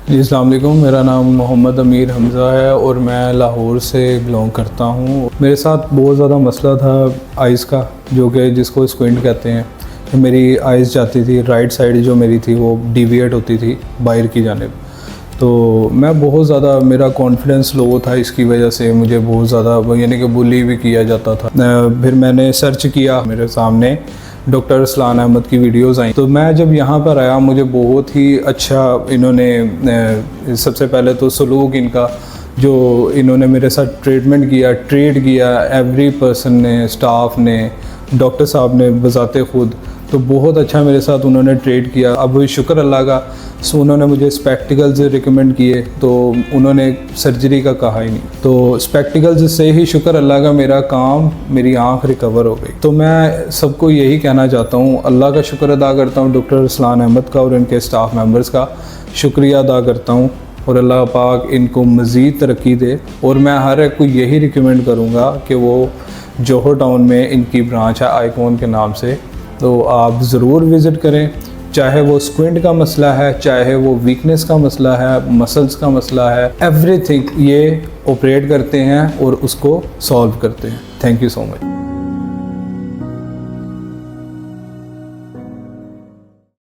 जी अस्सलाम वालेकुम, मेरा नाम मोहम्मद अमीर हमज़ा है और मैं लाहौर से बिलोंग करता हूँ। मेरे साथ बहुत ज़्यादा मसला था आइज़ का, जो कि जिसको स्क्विंट कहते हैं। तो मेरी आइज़ जाती थी, राइट साइड जो मेरी थी वो डिविएट होती थी बाहर की जानिब। तो मैं बहुत ज़्यादा, मेरा कॉन्फिडेंस लो था, इसकी वजह से मुझे बहुत ज़्यादा यानी कि बुली भी किया जाता था। फिर मैंने सर्च किया, मेरे सामने डॉक्टर रसलान अहमद की वीडियोस आई। तो मैं जब यहाँ पर आया, मुझे बहुत ही अच्छा इन्होंने सबसे पहले तो सलूक इनका, जो इन्होंने मेरे साथ ट्रीट किया एवरी पर्सन ने, स्टाफ ने, डॉक्टर साहब ने बज़ाते ख़ुद, तो बहुत अच्छा मेरे साथ उन्होंने ट्रीट किया। अब शुक्र अल्लाह का, सो उन्होंने मुझे स्पेक्टिकल्स रिकमेंड किए, तो उन्होंने सर्जरी का कहा ही नहीं। तो स्पेक्टिकल्स से ही शुक्र अल्लाह का मेरा काम, मेरी आँख रिकवर हो गई। तो मैं सबको यही कहना चाहता हूँ, अल्लाह का शुक्र अदा करता हूँ, डॉक्टर रसलान अहमद का और इनके स्टाफ मेंबर्स का शुक्रिया अदा करता हूँ, और अल्लाह पाक इनको मज़ीद तरक्की दे। और मैं हर एक को यही रिकमेंड करूँगा कि वो जोहर टाउन में इनकी ब्रांच है आइकॉन के नाम से, तो आप ज़रूर विज़िट करें। चाहे वो स्क्विंट का मसला है, चाहे वो वीकनेस का मसला है, मसल्स का मसला है, एवरीथिंग ये ऑपरेट करते हैं और उसको सॉल्व करते हैं। Thank you so much.